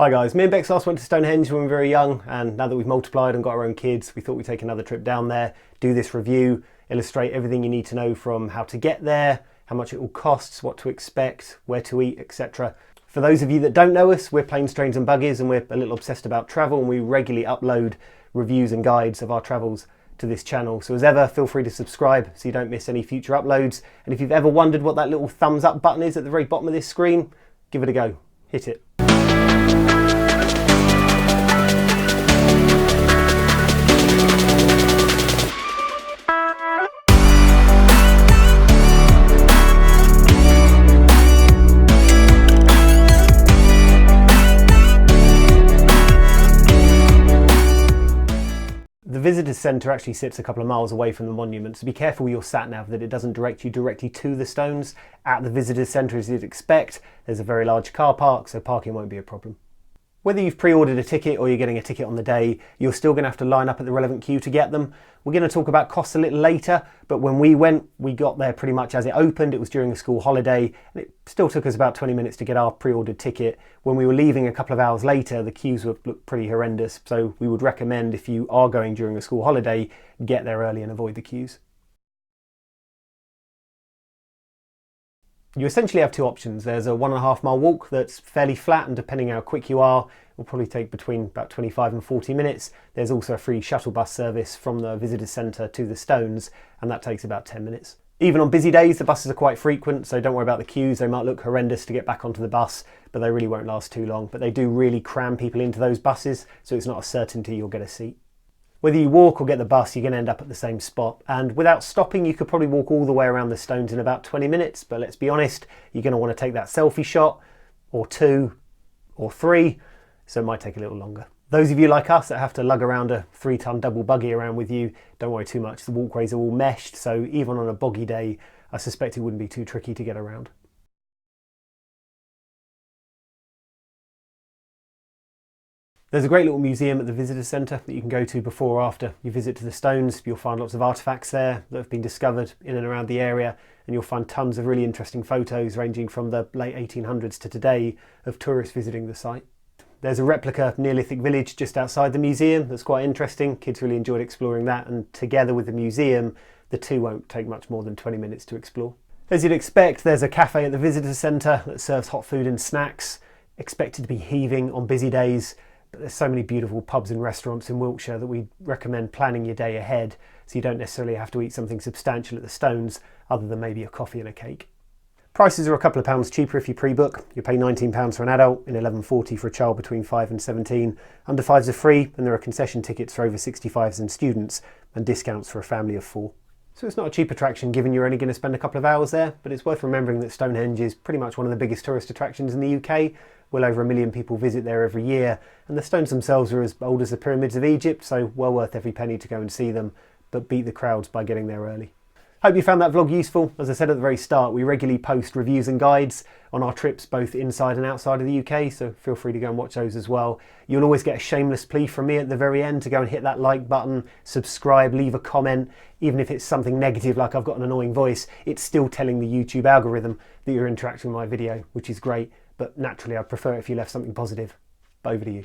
Hi guys, me and Bex last went to Stonehenge when we were very young, and now that we've multiplied and got our own kids, we thought we'd take another trip down there, do this review, illustrate everything you need to know from how to get there, how much it all costs, what to expect, where to eat, etc. For those of you that don't know us, we're Planes, Trains and Buggies, and we're a little obsessed about travel, and we regularly upload reviews and guides of our travels to this channel. So as ever, feel free to subscribe so you don't miss any future uploads. And if you've ever wondered what that little thumbs up button is at the very bottom of this screen, give it a go, hit it. The visitors centre actually sits a couple of miles away from the monument, so be careful with your sat-nav that it doesn't direct you directly to the stones. At the visitors centre, as you'd expect, there's a very large car park, so parking won't be a problem. Whether you've pre-ordered a ticket or you're getting a ticket on the day, you're still going to have to line up at the relevant queue to get them. We're going to talk about costs a little later, but when we went, we got there pretty much as it opened. It was during a school holiday, and it still took us about 20 minutes to get our pre-ordered ticket. When we were leaving a couple of hours later, the queues looked pretty horrendous, so we would recommend, if you are going during a school holiday, get there early and avoid the queues. You essentially have two options. There's a 1.5 mile walk that's fairly flat, and depending how quick you are, it will probably take between about 25 and 40 minutes. There's also a free shuttle bus service from the visitors centre to the stones, and that takes about 10 minutes. Even on busy days, the buses are quite frequent, so don't worry about the queues. They might look horrendous to get back onto the bus, but they really won't last too long. But they do really cram people into those buses, so it's not a certainty you'll get a seat. Whether you walk or get the bus, you're going to end up at the same spot. And without stopping, you could probably walk all the way around the stones in about 20 minutes. But let's be honest, you're going to want to take that selfie shot, or 2, or 3, so it might take a little longer. Those of you like us that have to lug around a 3-ton double buggy around with you, don't worry too much. The walkways are all meshed, so even on a boggy day, I suspect it wouldn't be too tricky to get around. There's a great little museum at the visitors centre that you can go to before or after your visit to the stones. You'll find lots of artefacts there that have been discovered in and around the area, and you'll find tons of really interesting photos ranging from the late 1800s to today of tourists visiting the site. There's a replica Neolithic village just outside the museum that's quite interesting. Kids really enjoyed exploring that, and together with the museum, the two won't take much more than 20 minutes to explore. As you'd expect, there's a cafe at the visitors centre that serves hot food and snacks, expected to be heaving on busy days. But there's so many beautiful pubs and restaurants in Wiltshire that we recommend planning your day ahead, so you don't necessarily have to eat something substantial at the stones other than maybe a coffee and a cake. Prices are a couple of pounds cheaper if you pre-book. You pay £19 for an adult and £11.40 for a child between 5 and 17. Under 5s are free, and there are concession tickets for over 65s and students, and discounts for a family of 4. So it's not a cheap attraction given you're only going to spend a couple of hours there, but it's worth remembering that Stonehenge is pretty much one of the biggest tourist attractions in the UK. Well over 1 million people visit there every year, and the stones themselves are as old as the pyramids of Egypt, so well worth every penny to go and see them, but beat the crowds by getting there early. Hope you found that vlog useful. As I said at the very start, we regularly post reviews and guides on our trips both inside and outside of the UK, so feel free to go and watch those as well. You'll always get a shameless plea from me at the very end to go and hit that like button, subscribe, leave a comment. Even if it's something negative like I've got an annoying voice, it's still telling the YouTube algorithm that you're interacting with my video, which is great, but naturally I'd prefer it if you left something positive. Over to you.